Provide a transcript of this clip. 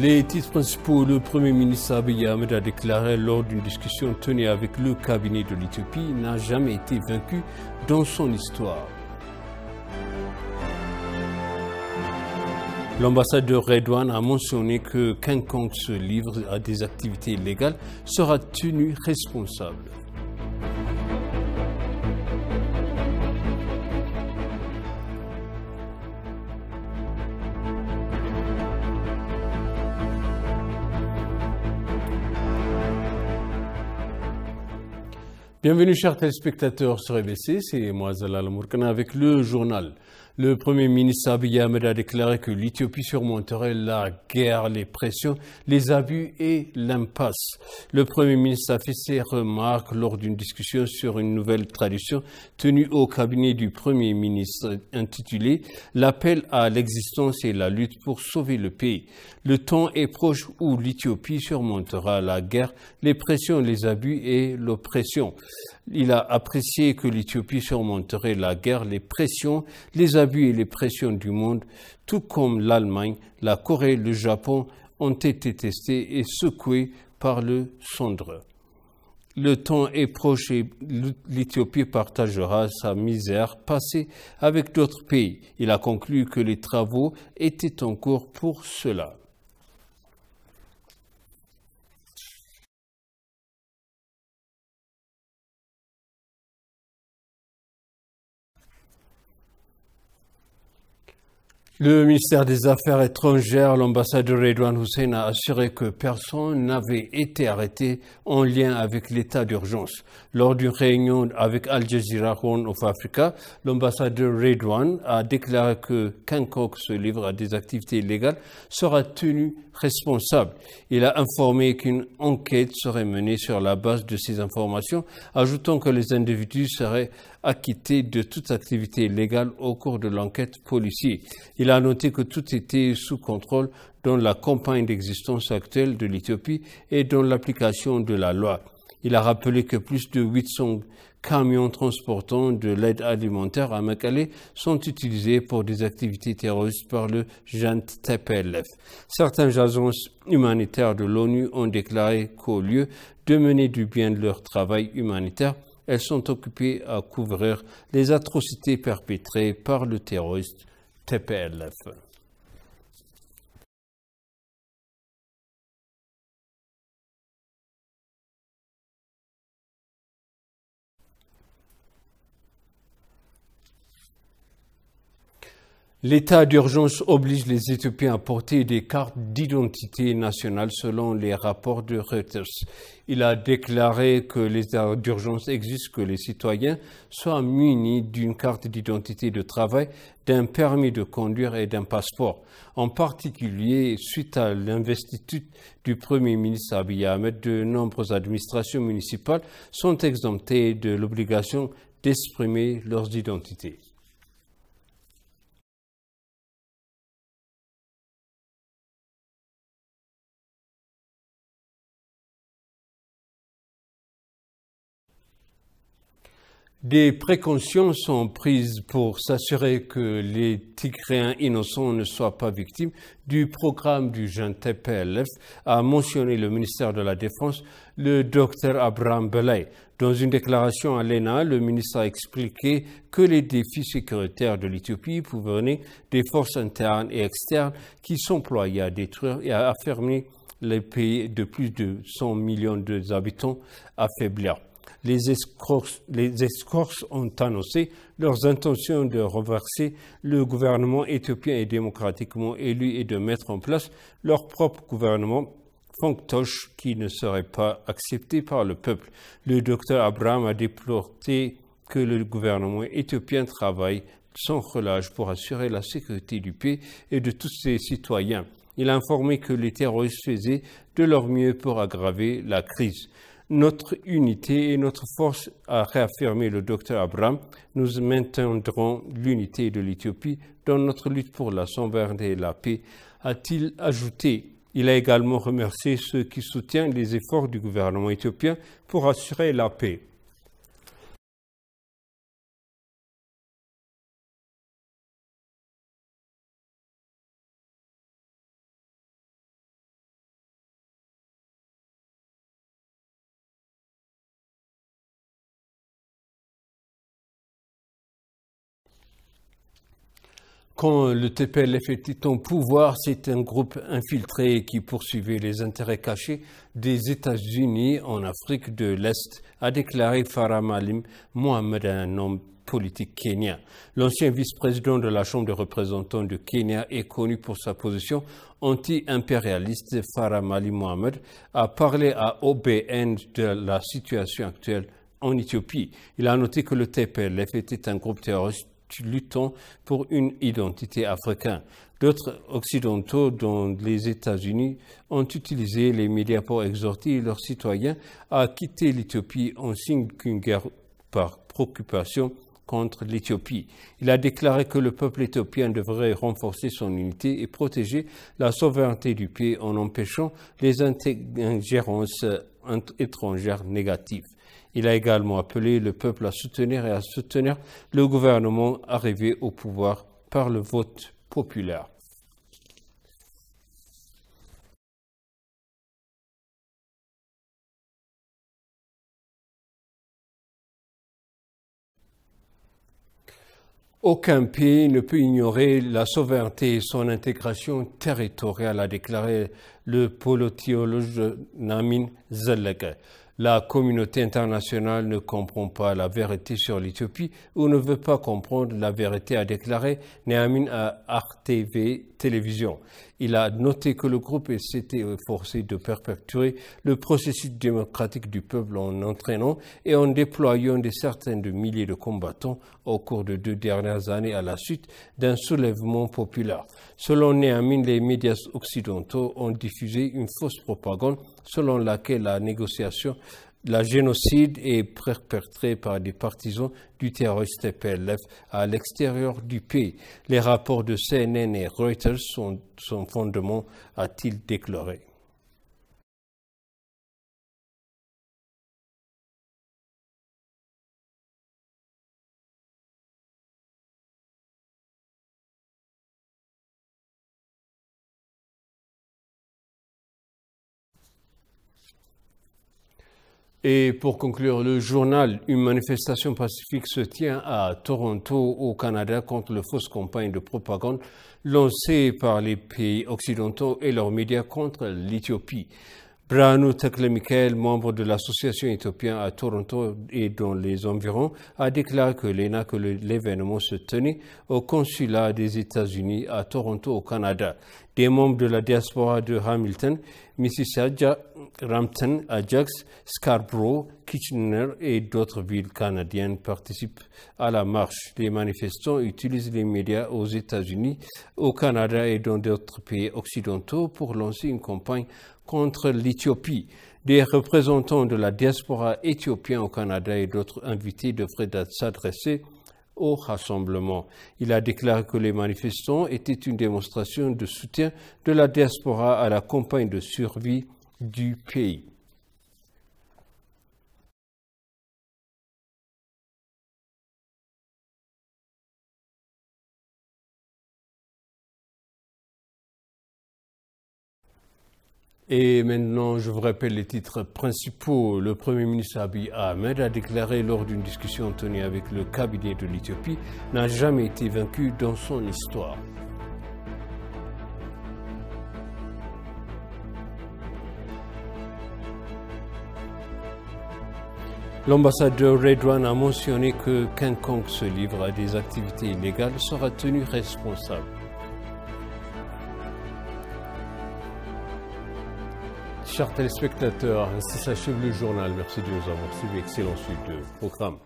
Les titres principaux, le Premier ministre Abiy Ahmed a déclaré lors d'une discussion tenue avec le cabinet de l'Éthiopie n'a jamais été vaincu dans son histoire. L'ambassadeur Redouane a mentionné que quiconque se livre à des activités illégales sera tenu responsable. Bienvenue chers téléspectateurs sur EBC, c'est moi Zalal Mourkana avec le journal. Le Premier ministre Abiy Ahmed a déclaré que l'Éthiopie surmonterait la guerre, les pressions, les abus et l'impasse. Le Premier ministre a fait ses remarques lors d'une discussion sur une nouvelle tradition tenue au cabinet du Premier ministre intitulée « L'appel à l'existence et la lutte pour sauver le pays ». Le temps est proche où l'Éthiopie surmontera la guerre, les pressions, les abus et l'oppression. Il a apprécié que l'Éthiopie surmonterait la guerre, les pressions, les abus et les pressions du monde, tout comme l'Allemagne, la Corée, le Japon ont été testés et secoués par le cendre. Le temps est proche et l'Éthiopie partagera sa misère passée avec d'autres pays. Il a conclu que les travaux étaient en cours pour cela. Le ministère des Affaires étrangères, l'ambassadeur Redouane Hussein a assuré que personne n'avait été arrêté en lien avec l'état d'urgence. Lors d'une réunion avec Al Jazeera Horn of Africa, l'ambassadeur Redouane a déclaré que quiconque se livre à des activités illégales sera tenu responsable. Il a informé qu'une enquête serait menée sur la base de ces informations, ajoutant que les individus seraient acquittés de toute activité illégale au cours de l'enquête policière. Il a noté que tout était sous contrôle dans la campagne d'existence actuelle de l'Éthiopie et dans l'application de la loi. Il a rappelé que plus de 800 camions transportant de l'aide alimentaire à Mekelle sont utilisés pour des activités terroristes par le JNT-PLF. Certaines agences humanitaires de l'ONU ont déclaré qu'au lieu de mener du bien de leur travail humanitaire, elles sont occupées à couvrir les atrocités perpétrées par le terroriste TPLF. L'état d'urgence oblige les Éthiopiens à porter des cartes d'identité nationale selon les rapports de Reuters. Il a déclaré que l'état d'urgence exige que les citoyens soient munis d'une carte d'identité de travail, d'un permis de conduire et d'un passeport. En particulier, suite à l'investiture du Premier ministre Abiy Ahmed, de nombreuses administrations municipales sont exemptées de l'obligation d'exprimer leurs identités. Des précautions sont prises pour s'assurer que les Tigréens innocents ne soient pas victimes du programme du JNT-PLF, a mentionné le ministère de la Défense, le Dr Abraham Belay. Dans une déclaration à l'ENA, le ministre a expliqué que les défis sécuritaires de l'Éthiopie provenaient des forces internes et externes qui s'employaient à détruire et à affermir les pays de plus de 100 millions d'habitants affaiblis. Les escorts ont annoncé leurs intentions de renverser le gouvernement éthiopien et démocratiquement élu et de mettre en place leur propre gouvernement fantoche qui ne serait pas accepté par le peuple. Le docteur Abraham a déploré que le gouvernement éthiopien travaille sans relâche pour assurer la sécurité du pays et de tous ses citoyens. Il a informé que les terroristes faisaient de leur mieux pour aggraver la crise. Notre unité et notre force, a réaffirmé le docteur Abraham. Nous maintiendrons l'unité de l'Éthiopie dans notre lutte pour la souveraineté et la paix, a-t-il ajouté. Il a également remercié ceux qui soutiennent les efforts du gouvernement éthiopien pour assurer la paix. Quand le TPLF était au pouvoir, c'est un groupe infiltré qui poursuivait les intérêts cachés des États-Unis en Afrique de l'Est, a déclaré Farah Maalim Mohamed, un homme politique kenyan. L'ancien vice-président de la Chambre des représentants de Kenya est connu pour sa position anti-impérialiste. Farah Maalim Mohamed a parlé à OBN de la situation actuelle en Éthiopie. Il a noté que le TPLF était un groupe terroriste luttant pour une identité africaine. D'autres occidentaux, dont les États-Unis, ont utilisé les médias pour exhorter leurs citoyens à quitter l'Éthiopie en signe qu'une guerre par préoccupation contre l'Éthiopie. Il a déclaré que le peuple éthiopien devrait renforcer son unité et protéger la souveraineté du pays en empêchant les ingérences étrangères négatives. Il a également appelé le peuple à soutenir le gouvernement arrivé au pouvoir par le vote populaire. Aucun pays ne peut ignorer la souveraineté et son intégration territoriale, a déclaré le politologue Namin Zeleke. La communauté internationale ne comprend pas la vérité sur l'Éthiopie ou ne veut pas comprendre la vérité, a déclaré Namin à RTV Télévision. Il a noté que le groupe s'était efforcé de perpétuer le processus démocratique du peuple en entraînant et en déployant des centaines de milliers de combattants au cours de 2 dernières années à la suite d'un soulèvement populaire. Selon Namin, les médias occidentaux ont diffusé une fausse propagande selon laquelle la génocide est perpétré par des partisans du terroriste TPLF à l'extérieur du pays. Les rapports de CNN et Reuters sont sans fondement, a-t-il déclaré. Et pour conclure le journal, une manifestation pacifique se tient à Toronto, au Canada, contre la fausse campagne de propagande lancée par les pays occidentaux et leurs médias contre l'Éthiopie. Brano Tekle Michael, membre de l'association éthiopienne à Toronto et dans les environs, a déclaré que l'événement se tenait au consulat des États-Unis à Toronto, au Canada. Des membres de la diaspora de Hamilton, Mississauga, Brampton, Ajax, Scarborough, Kitchener et d'autres villes canadiennes participent à la marche. Les manifestants utilisent les médias aux États-Unis, au Canada et dans d'autres pays occidentaux pour lancer une campagne contre l'Éthiopie. Des représentants de la diaspora éthiopienne au Canada et d'autres invités devraient s'adresser au rassemblement. Il a déclaré que les manifestants étaient une démonstration de soutien de la diaspora à la campagne de survie du pays. Et maintenant, je vous rappelle les titres principaux. Le Premier ministre Abiy Ahmed a déclaré lors d'une discussion tenue avec le cabinet de l'Éthiopie n'a jamais été vaincu dans son histoire. L'ambassadeur Redouane a mentionné que quiconque se livre à des activités illégales sera tenu responsable. Chers téléspectateurs, ainsi s'achève le journal. Merci de nous avoir suivis. Excellente suite de programme.